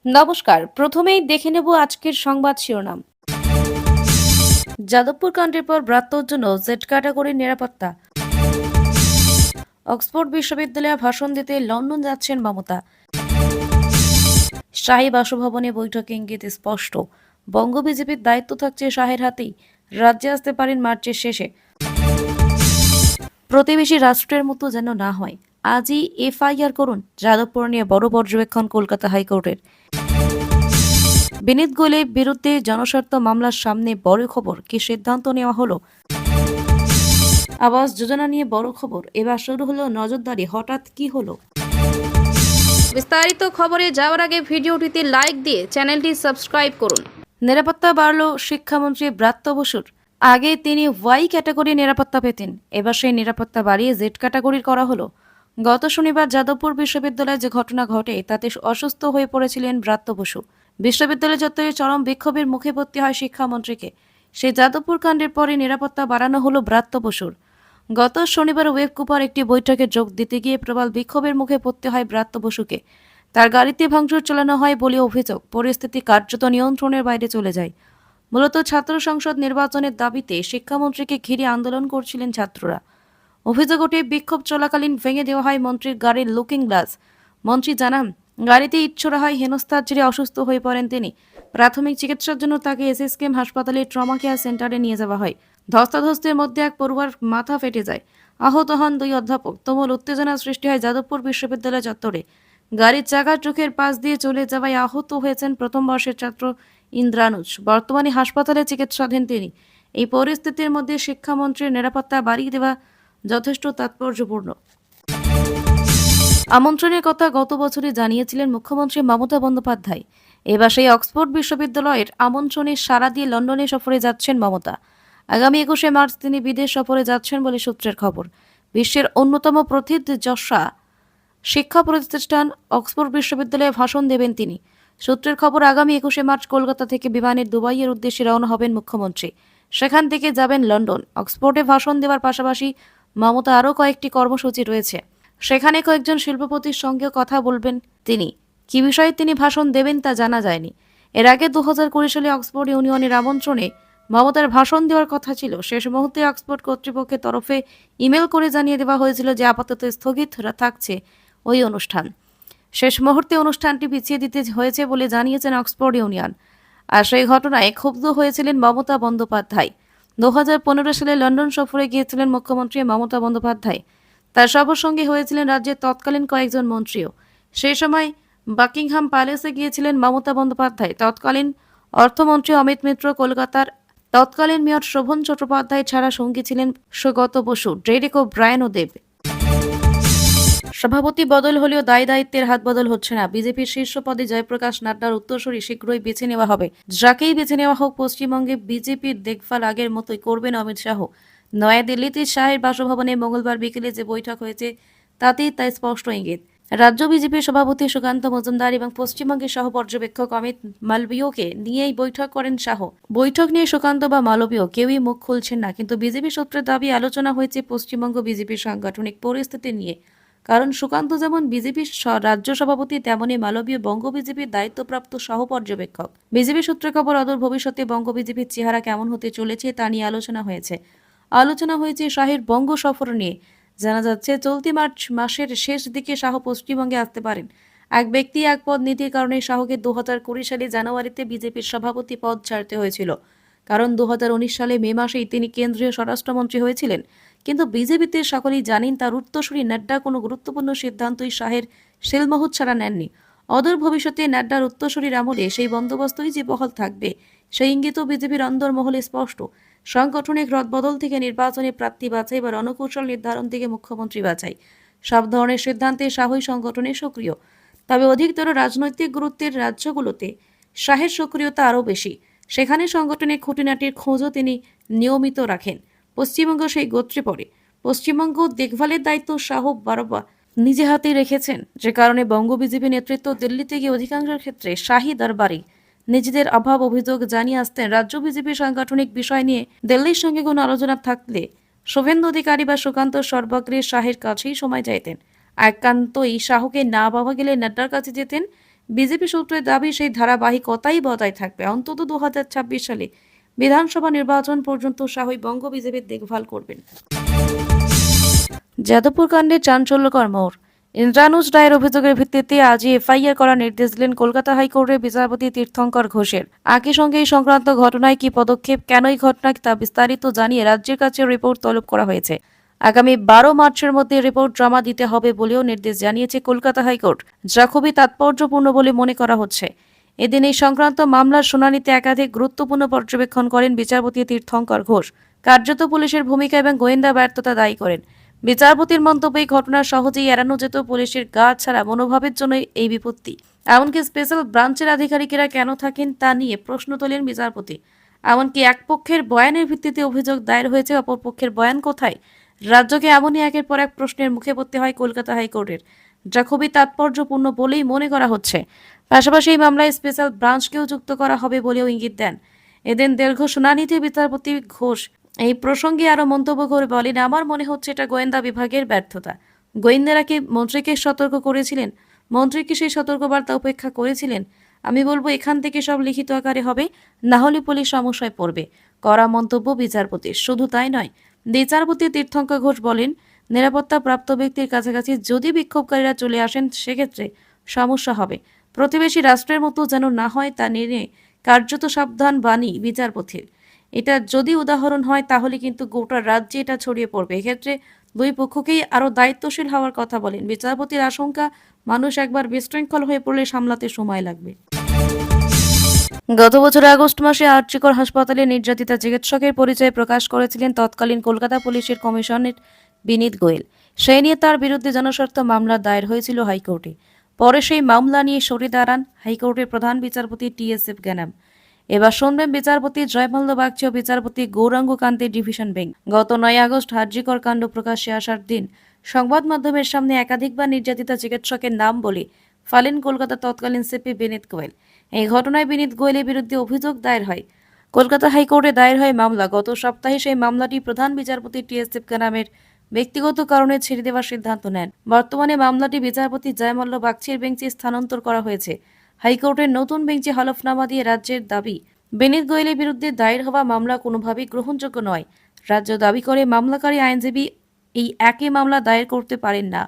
নমস্কার, প্রথমেই দেখে নেব আজকের সংবাদ শিরোনাম। যাদবপুর কাণ্ডের পর ব্রাত্যর জন্য জেড ক্যাটাগরির নিরাপত্তা। অক্সফোর্ড বিশ্ববিদ্যালয়ে ভাষণ দিতে লন্ডন যাচ্ছেন মমতা। শাহী বাসভবনে বৈঠকে ইঙ্গিত স্পষ্ট, বঙ্গ বিজেপির দায়িত্ব থাকছে শাহের হাতেই, রাজ্যে আসতে পারেন মার্চের শেষে। প্রতিবেশী রাষ্ট্রের মতো যেন না হয়, আজই এফআইআর করুন, যাদবপুর নিয়ে বড় পর্যবেক্ষণ কলকাতা হাইকোর্টের। বিনীত গোয়েলের বিরুদ্ধে জনস্বার্থ মামলার সামনে বড় খবর, কি সিদ্ধান্ত নেওয়া হলো? আবাস যোজনা নিয়ে বড় খবর, এবার শুরু হলো নজরদারি, হঠাৎ কি হলো? বিস্তারিত খবরে যাওয়ার আগে ভিডিওটিতে লাইক দিয়ে চ্যানেলটি সাবস্ক্রাইব করুন। নিরাপত্তা বাড়ল শিক্ষামন্ত্রী ব্রাত্য বসুর। আগে তিনি ওয়াই ক্যাটাগরি নিরাপত্তা পেতেন, এবার সেই নিরাপত্তা বাড়িয়ে জেড ক্যাটাগরির করা হলো। গত শনিবার যাদবপুর বিশ্ববিদ্যালয়ে যে ঘটনা ঘটে তাতে অসুস্থ হয়ে পড়েছিলেন ব্রাত্য বসু। বিশ্ববিদ্যালয় চত্বরে চরম বিক্ষোভের মুখে পড়তে হয় শিক্ষামন্ত্রীকে। সেই যাদবপুর কাণ্ডের পরে নিরাপত্তা বাড়ানো হলো ব্রাত্য বসুর। গত শনিবার ওয়েব কুপার একটি বৈঠকে যোগ দিতে গিয়ে প্রবল বিক্ষোভের মুখে পড়তে হয় ব্রাত্য বসুকে। তার গাড়িতে ভাঙচুর চালানো হয় বলে অভিযোগ। পরিস্থিতি কার্যত নিয়ন্ত্রণের বাইরে চলে যায়। মূলত ছাত্র সংসদ নির্বাচনের দাবিতে শিক্ষামন্ত্রীকে ঘিরে আন্দোলন করছিলেন ছাত্ররা। অভিযোগ ওঠে, বিক্ষোভ চলাকালীন ভেঙে দেওয়া হয় মন্ত্রীর গাড়ির লুকিং গ্লাস। মন্ত্রী জানান, গাড়িতে ইট ছোড়া হয়, হেনস্থার জেরে অসুস্থ হয়ে পড়েন তিনি। প্রাথমিক চিকিৎসার জন্য তাকে এসএসকেএম হাসপাতালের ট্রমা কেয়ার সেন্টারে নিয়ে যাওয়া হয়। ধস্তাধস্তির মধ্যে এক পড়ুয়ার মাথা ফেটে যায়, আহত হন দুই অধ্যাপক। তুমুল উত্তেজনার সৃষ্টি হয় যাদবপুর বিশ্ববিদ্যালয় চত্বরে। গাড়ির চাকার চোখের পাশ দিয়ে চলে যাওয়ায় আহত হয়েছেন প্রথম বর্ষের ছাত্র ইন্দ্রানুজ। বর্তমানে হাসপাতালে চিকিৎসাধীন তিনি। এই পরিস্থিতির মধ্যে শিক্ষামন্ত্রীর নিরাপত্তা বাড়িয়ে দেওয়া যথেষ্ট তাৎপর্যপূর্ণ। আমন্ত্রণের কথা গত বছরই জানিয়েছিলেন মুখ্যমন্ত্রী মমতা বন্দ্যোপাধ্যায়। এবার সেই অক্সফোর্ড বিশ্ববিদ্যালয়ের আমন্ত্রণে সাড়া দিয়ে লন্ডনে সফরে যাচ্ছেন মমতা। আগামী 21শে মার্চ তিনি বিদেশ সফরে যাচ্ছেন বলে সূত্রের খবর। বিশ্বের অন্যতম প্রথিতযশা শিক্ষা প্রতিষ্ঠান অক্সফোর্ড বিশ্ববিদ্যালয়ে ভাষণ দেবেন তিনি। সূত্রের খবর, আগামী 21শে মার্চ কলকাতা থেকে বিমানে দুবাইয়ের উদ্দেশ্যে রওনা হবেন মুখ্যমন্ত্রী। সেখান থেকে যাবেন লন্ডন। অক্সফোর্ডে ভাষণ দেওয়ার পাশাপাশি মমতা আরও কয়েকটি কর্মসূচি রয়েছে। সেখানে কয়েকজন শিল্পপতির সঙ্গে কথা বলবেন তিনি। কি বিষয়ে তিনি ভাষণ দেবেন তা জানা যায়নি। এর আগে 2020 সালে অক্সফোর্ড ইউনিয়নের আমন্ত্রণে মমতার ভাষণ দেওয়ার কথা ছিল। শেষ মুহূর্তে অক্সফোর্ড কর্তৃপক্ষের তরফে ইমেল করে জানিয়ে দেওয়া হয়েছিল যে আপাতত স্থগিত থাকছে ওই অনুষ্ঠান। শেষ মুহূর্তে অনুষ্ঠানটি পিছিয়ে দিতে হয়েছে বলে জানিয়েছেন অক্সফোর্ড ইউনিয়ন। আর সেই ঘটনায় ক্ষুব্ধ হয়েছিলেন মমতা বন্দ্যোপাধ্যায়। 2015 সালে লন্ডন সফরে গিয়েছিলেন মুখ্যমন্ত্রী মমতা বন্দ্যোপাধ্যায়। তার সফর সঙ্গে হয়েছিলেন রাজ্যের তৎকালীন কয়েকজন মন্ত্রীও। সেই সময় বাকিংহাম প্যালেসে গিয়েছিলেন মমতা বন্দ্যোপাধ্যায়। তৎকালীন অর্থমন্ত্রী অমিত মিত্র, কলকাতার তৎকালীন মেয়র শোভন চট্টোপাধ্যায় ছাড়া সঙ্গী ছিলেন সৌগত বসু, ডেরেক ও ব্রায়ান ও দেব। সভাপতি বদল হলেও দায়িত্বের হাত বদল হচ্ছে না। বিজেপির শীর্ষ পদে জয়প্রকাশ নাড্ডার উত্তরসূরি শীঘ্রই বেছে নেওয়া হবে। যাকেই বেছে নেওয়া হোক, পশ্চিমবঙ্গে বিজেপির দেখভাল আগের মতোই করবেন অমিত শাহ। নয়াদিল্লিতে শাহের বাসভবনে মঙ্গলবার বিকেলে যে বৈঠক হয়েছে তাতেই তা স্পষ্ট ইঙ্গিত। রাজ্য বিজেপির সভাপতি সুকান্ত মজুমদার এবং পশ্চিমবঙ্গের সহ পর্যবেক্ষক অমিত মালবীয়কে নিয়েই বৈঠক করেন শাহ। বৈঠক নিয়ে সুকান্ত বা মালবীয় কেউই মুখ খুলছেন না, কিন্তু বিজেপি সূত্রের দাবি আলোচনা হয়েছে পশ্চিমবঙ্গ বিজেপির সাংগঠনিক পরিস্থিতি নিয়ে। কারণ সুকান্ত যেমন বিজেপির রাজ্য সভাপতি, তেমনি মালবীয় বঙ্গ বিজেপির দায়িত্বপ্রাপ্ত সহ পর্যবেক্ষক। বিজেপি সূত্রে খবর, অদূর ভবিষ্যতে বঙ্গ বিজেপির চেহারা কেমন হতে চলেছে তা নিয়ে আলোচনা হয়েছে শাহের বঙ্গ সফর নিয়ে। জানা যাচ্ছে, চলতি মার্চ মাসের শেষ দিকে শাহ পশ্চিমবঙ্গে আসতে পারেন। এক ব্যক্তি এক পদ নীতির কারণে শাহকে 2020 সালে জানুয়ারিতে বিজেপির সভাপতি পদ ছাড়তে হয়েছিল। কারণ 2019 সালে মে মাসেই তিনি কেন্দ্রীয় স্বরাষ্ট্রমন্ত্রী হয়েছিলেন। কিন্তু বিজেপিতে সকলেই জানেন তার উত্তরসূরি নাড্ডা কোনো গুরুত্বপূর্ণ সিদ্ধান্তই শাহের শিলমোহর ছাড়া নেননি। অদূর ভবিষ্যতে নাড্ডার উত্তরসূরির আমলে সেই বন্দোবস্তই যে বহাল থাকবে, সেই ইঙ্গিতও বিজেপির অন্দরমহলে স্পষ্ট। সাংগঠনিক রদবদল থেকে নির্বাচনে প্রার্থী বাছাই বা রণকৌশল নির্ধারণ থেকে মুখ্যমন্ত্রী বাছাই, সব ধরনের সিদ্ধান্তে শাহই সংগঠনে সক্রিয়। তবে অধিকতর রাজনৈতিক গুরুত্বের রাজ্যগুলোতে শাহের সক্রিয়তা আরও বেশি। সেখানে সংগঠনের খুঁটিনাটির খোঁজও তিনি নিয়মিত রাখেন। পশ্চিমবঙ্গ সেই গোত্রে পড়ে। পশ্চিমবঙ্গ দেখভালের দায়িত্ব শাহ বারবার নিজে হাতেই রেখেছেন, যে কারণে বঙ্গ বিজেপি নেতৃত্ব দিল্লিতে গিয়ে অধিকাংশের ক্ষেত্রে শাহী দরবারে নিজেদের অভাব অভিযোগ জানিয়ে আসতেন। রাজ্য বিজেপির সাংগঠনিক বিষয় নিয়ে দিল্লির সঙ্গে কোনো আলোচনা থাকলে শুভেন্দু অধিকারী বা সুকান্ত সর্বাগ্রে শাহের কাছেই সময় চাইতেন। একান্তই শাহকে না পাওয়া গেলে নাড্ডার কাছে যেতেন। বিজেপি সূত্রের দাবি সেই ধারাবাহিকতাই বজায় থাকবে। অন্তত 2026 সালে বিধানসভা নির্বাচন পর্যন্ত শাহই বঙ্গ বিজেপির দেখভাল করবেন। যাদবপুর কাণ্ডে চাঞ্চল্যকর মোড়। ইন্দ্রানুজ রায়ের অভিযোগের ভিত্তিতে আজই এফআইআর করার নির্দেশ দিলেন কলকাতা হাইকোর্টের বিচারপতি তীর্থঙ্কর ঘোষের। একই সঙ্গে এই সংক্রান্ত ঘটনায় কি পদক্ষেপ, কেন এই ঘটনা, তা বিস্তারিত জানিয়ে রাজ্যের কাছে রিপোর্ট তলব করা হয়েছে। আগামী 12 মার্চের মধ্যে রিপোর্ট জমা দিতে হবে বলেও নির্দেশ জানিয়েছে কলকাতা হাইকোর্ট, যা খুবই তাৎপর্যপূর্ণ বলে মনে করা হচ্ছে। এদিন এই সংক্রান্ত মামলার শুনানিতে একাধিক গুরুত্বপূর্ণ পর্যবেক্ষণ করেন বিচারপতি তীর্থঙ্কর ঘোষ। কার্যত পুলিশের ভূমিকা এবং গোয়েন্দা ব্যর্থতা দায়ী করেন। বিচারপতির মন্তব্য, এই ঘটনা সহজেই এড়ানো যেত, পুলিশের গা ছাড়া মনোভাবের জন্য এই বিপত্তি। এমনকি স্পেশাল ব্রাঞ্চের আধিকারিকেরা কেন থাকেন তা নিয়ে প্রশ্ন তোলেন বিচারপতি। এমনকি এক পক্ষের বয়ানের ভিত্তিতে অভিযোগ দায়ের হয়েছে, অপর পক্ষের বয়ান কোথায়? রাজ্যকে এমনই একের পর এক প্রশ্নের মুখে পড়তে হয় কলকাতা হাইকোর্টের, যা খুবই তাৎপর্যপূর্ণ বলেই মনে করা হচ্ছে। পাশাপাশি এই মামলায় স্পেশাল ব্রাঞ্চকেও যুক্ত করা হবে বলেও ইঙ্গিত দেন। এদিন দীর্ঘ শুনানিতে বিচারপতি ঘোষ এই প্রসঙ্গে আরো মন্তব্য করে বলেন, আমার মনে হচ্ছে এটা গোয়েন্দা বিভাগের ব্যর্থতা। গোয়েন্দারা কি মন্ত্রীকে সতর্ক করেছিলেন? মন্ত্রী কি সেই সতর্কবার্তা উপেক্ষা করেছিলেন? আমি বলবো এখান থেকে সব লিখিত আকারে হবে, না হলে পুলিশ সমস্যায় পড়বে। কড়া মন্তব্য বিচারপতির। শুধু তাই নয়, বিচারপতি তীর্থঙ্কর ঘোষ বলেন, নিরাপত্তা প্রাপ্ত ব্যক্তির কাছাকাছি যদি বিক্ষোভকারীরা চলে আসেন সেক্ষেত্রে সমস্যা হবে। প্রতিবেশী রাষ্ট্রের মতো যেন না হয় তা নিয়ে কার্যত সাবধান বাণী বিচারপতির। এটা যদি উদাহরণ হয় তাহলে কিন্তু গোটা রাজ্যে এটা ছড়িয়ে পড়বে। এক্ষেত্রে দুই পক্ষকেই আরো দায়িত্বশীল হওয়ার কথা বলেন বিচারপতির। আশঙ্কা, মানুষ একবার বিশৃঙ্খল হয়ে পড়লে সামলাতে সময় লাগবে। গত বছর আগস্ট মাসে আরজিকর হাসপাতালে নির্যাতিতা চিকিৎসকের পরিচয় প্রকাশ করেছিলেন তৎকালীন কলকাতা পুলিশের কমিশনার বিনীত গোয়েল। সেই নিয়ে তার বিরুদ্ধে জনস্বার্থ মামলা দায়ের হয়েছিল হাইকোর্টে। পরে সেই মামলা নিয়ে সরে দাঁড়ান হাইকোর্টের প্রধান বিচারপতি টিএসএফ গ্যানাম। এবার শুনবেন বিচারপতি জয়মাল্য বাগচি ও বিচারপতি গৌরাঙ্গ কান্তের ডিভিশন বেঞ্চ। গত 9 আগস্ট আরজিকর কাণ্ড প্রকাশ্যে আসার দিন সংবাদ মাধ্যমের সামনে একাধিকবার নির্যাতিতা চিকিৎসকের নাম বলে ফালেন কলকাতা তৎকালীন সিপি বিনীত গোয়েল। এই ঘটনায় বিনীত গোয়েলের বিরুদ্ধে অভিযোগ দায়ের হয়। কলকাতা হাইকোর্টে দায়ের হয় মামলা। গত সপ্তাহে সেই মামলাটি প্রধান বিচারপতি টিএসএফ গ্যানামের ব্যক্তিগত কারণে ছেড়ে দেওয়ার সিদ্ধান্ত নেন। বর্তমানে মামলাটি বিচারপতি জয়মাল্য বাগচির বেঞ্চে স্থানান্তর করা হয়েছে। হাইকোর্টের নতুন বেঞ্চে হলফনামা দিয়ে রাজ্যের দাবি, বিনীত গোয়েলের বিরুদ্ধে দায়ের হওয়া মামলা কোনোভাবেই গ্রহণযোগ্য নয়। রাজ্য দাবি করে মামলাকারী আইনজীবী এই একই মামলা দায়ের করতে পারেন না।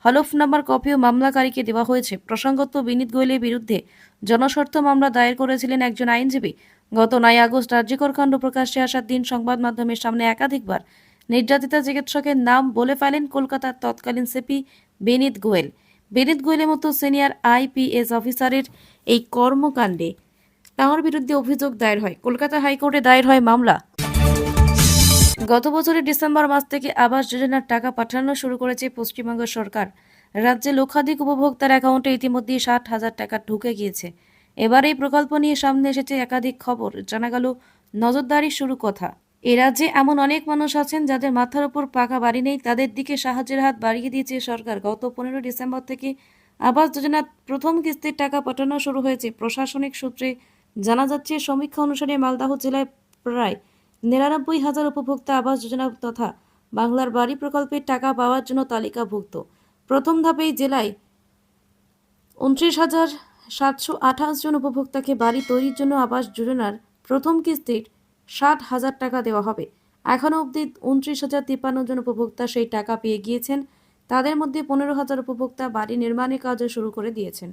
হলফনামার কপিও মামলাকারীকে দেওয়া হয়েছে। প্রসঙ্গত, বিনীত গোয়েলের বিরুদ্ধে জনস্বার্থ মামলা দায়ের করেছিলেন একজন আইনজীবী। গত 9 আগস্ট আরজিকর কাণ্ড প্রকাশ্যে আসার দিন সংবাদ মাধ্যমের সামনে একাধিকবার নির্যাতিতা চিকিৎসকের নাম বলে ফেলেন কলকাতার তৎকালীন সিপি বিনীত গোয়েল। বিনীত গোয়েলের মতো সিনিয়র আইপিএস অফিসারের এই কর্মকাণ্ডে তাঁর বিরুদ্ধে অভিযোগ দায়ের হয়। কলকাতা হাইকোর্টে দায়ের হয় মামলা। গত বছরের ডিসেম্বর মাস থেকে আবাস যোজনার টাকা পাঠানো শুরু করেছে পশ্চিমবঙ্গ সরকার। রাজ্যে লক্ষাধিক উপভোক্তার অ্যাকাউন্টে ইতিমধ্যে 60,000 টাকা ঢুকে গিয়েছে। এবার এই প্রকল্প নিয়ে সামনে এসেছে একাধিক খবর। জানা গেল, নজরদারি শুরু কথা। এ রাজ্যে এমন অনেক মানুষ আছেন যাদের মাথার উপর পাকা বাড়ি নেই, তাদের দিকে সাহায্যের হাত বাড়িয়ে দিয়েছে সরকার। গত 15 ডিসেম্বর থেকে আবাস যোজনার প্রথম কিস্তির টাকা পাঠানো শুরু হয়েছে। প্রশাসনিক সূত্রে জানা যাচ্ছে, সমীক্ষা অনুসারে মালদহ জেলায় প্রায় 99,000 উপভোক্তা আবাস যোজনা তথা বাংলার বাড়ি প্রকল্পের টাকা পাওয়ার জন্য তালিকাভুক্ত। প্রথম ধাপেই জেলায় 29,728 জন উপভোক্তাকে বাড়ি তৈরির জন্য আবাস যোজনার প্রথম কিস্তির 60,000 টাকা দেওয়া হবে। এখনও অবধি 29,053 জন উপভোক্তা সেই টাকা পেয়ে গিয়েছেন। তাদের মধ্যে 15,000 উপভোক্তা বাড়ি নির্মাণের কাজও শুরু করে দিয়েছেন।